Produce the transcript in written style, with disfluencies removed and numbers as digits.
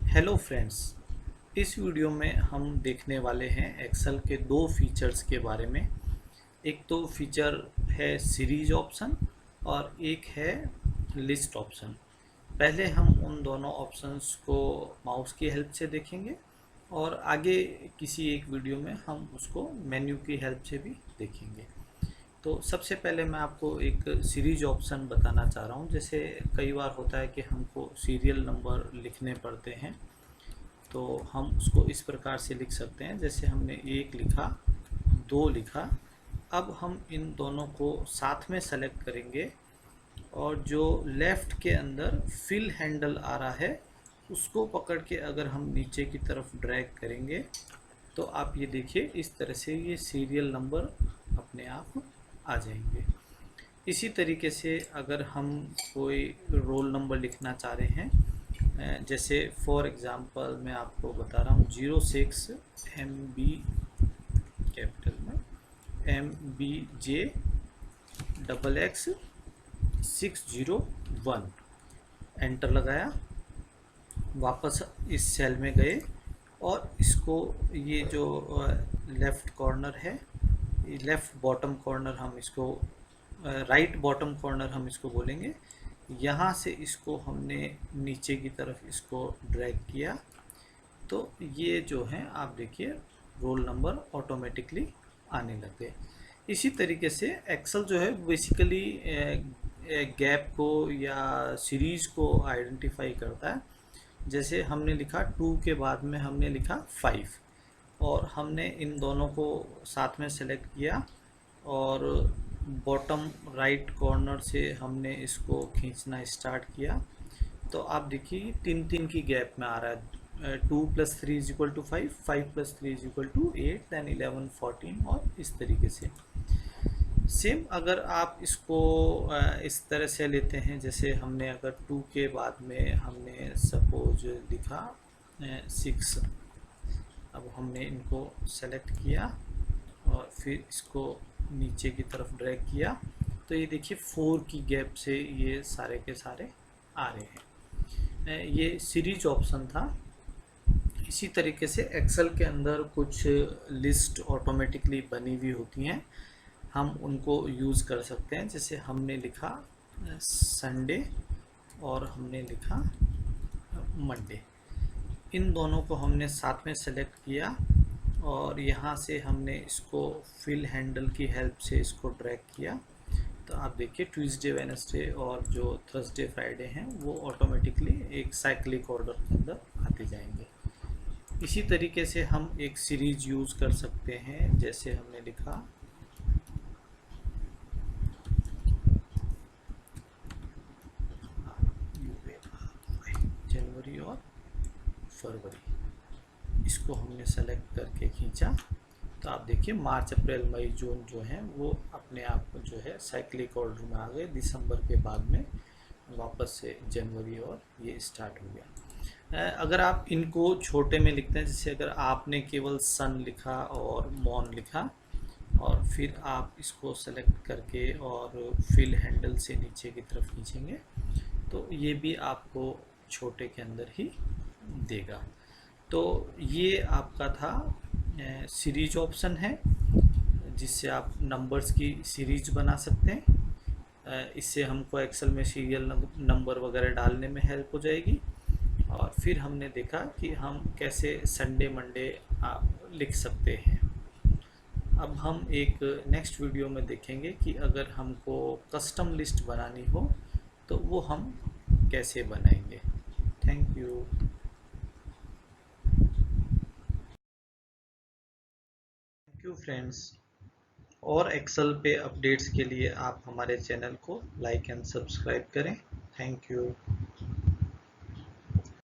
Hello friends. इस video में हम देखने वाले हैं एक्सेल के दो फीचर्स के बारे में। एक तो फीचर है सीरीज ऑप्शन और एक है लिस्ट ऑप्शन। पहले हम उन दोनों ऑप्शंस को माउस की हेल्प से देखेंगे और आगे किसी एक वीडियो में हम उसको मेन्यू की हेल्प से भी देखेंगे। तो सबसे पहले मैं आपको एक सीरीज ऑप्शन बताना चाह रहा हूँ। जैसे कई बार होता है कि हमको सीरियल नंबर लिखने पड़ते हैं, तो हम उसको इस प्रकार से लिख सकते हैं। जैसे हमने एक लिखा, दो लिखा, अब हम इन दोनों को साथ में सेलेक्ट करेंगे और जो लेफ़्ट के अंदर फिल हैंडल आ रहा है उसको पकड़ के अगर हम नीचे की तरफ ड्रैग करेंगे तो आप ये देखिए इस तरह से ये सीरियल नंबर अपने आप आ जाएंगे। इसी तरीके से अगर हम कोई रोल नंबर लिखना चाह रहे हैं, जैसे फॉर एग्ज़ाम्पल मैं आपको बता रहा हूँ 06 MB कैपिटल में MBJ XX 601, एंटर लगाया, वापस इस सेल में गए और इसको ये जो लेफ़्ट कॉर्नर है, लेफ़्ट बॉटम कॉर्नर हम इसको राइट बॉटम कॉर्नर हम इसको बोलेंगे, यहाँ से इसको हमने नीचे की तरफ इसको ड्रैग किया तो ये जो है आप देखिए रोल नंबर ऑटोमेटिकली आने लग गए। इसी तरीके से एक्सेल जो है बेसिकली गैप को या सीरीज़ को आइडेंटिफाई करता है। जैसे हमने लिखा 2 के बाद में हमने लिखा 5 और हमने इन दोनों को साथ में सेलेक्ट किया और बॉटम राइट कॉर्नर से हमने इसको खींचना स्टार्ट किया तो आप देखिए तीन तीन की गैप में आ रहा है। 2 + 3 = 5, 5 + 3 = 8, देन 11 14 और इस तरीके से। सेम अगर आप इसको इस तरह से लेते हैं, जैसे हमने अगर 2 के बाद में हमने सपोज लिखा 6, अब हमने इनको सेलेक्ट किया और फिर इसको नीचे की तरफ ड्रैग किया तो ये देखिए 4 की गैप से ये सारे के सारे आ रहे हैं। ये सीरीज ऑप्शन था। इसी तरीके से एक्सेल के अंदर कुछ लिस्ट ऑटोमेटिकली बनी हुई होती हैं, हम उनको यूज़ कर सकते हैं। जैसे हमने लिखा संडे और हमने लिखा मंडे, इन दोनों को हमने साथ में सेलेक्ट किया और यहाँ से हमने इसको फिल हैंडल की हेल्प से इसको ड्रैग किया तो आप देखिए ट्यूसडे वेडनेसडे और जो थर्सडे फ्राइडे हैं वो ऑटोमेटिकली एक साइक्लिक ऑर्डर के अंदर आते जाएंगे। इसी तरीके से हम एक सीरीज यूज़ कर सकते हैं। जैसे हमने लिखा जनवरी और फरवरी, इसको हमने सेलेक्ट करके खींचा तो आप देखिए मार्च अप्रैल मई जून जो हैं वो अपने आप जो है साइक्लिक ऑर्डर में आ गए। दिसंबर के बाद में वापस से जनवरी और ये स्टार्ट हो गया। अगर आप इनको छोटे में लिखते हैं, जैसे अगर आपने केवल सन लिखा और मॉन लिखा और फिर आप इसको सेलेक्ट करके और फिल हैंडल से नीचे की तरफ खींचेंगे तो ये भी आपको छोटे के अंदर ही देगा। तो ये आपका था सीरीज ऑप्शन है जिससे आप नंबर्स की सीरीज बना सकते हैं। इससे हमको एक्सेल में सीरियल नंबर वगैरह डालने में हेल्प हो जाएगी। और फिर हमने देखा कि हम कैसे संडे मंडे आप लिख सकते हैं। अब हम एक नेक्स्ट वीडियो में देखेंगे कि अगर हमको कस्टम लिस्ट बनानी हो तो वो हम कैसे बनाएंगे। Thank you. Thank you friends. और एक्सेल पे अपडेट्स के लिए आप हमारे चैनल को लाइक एंड सब्सक्राइब करें। Thank you.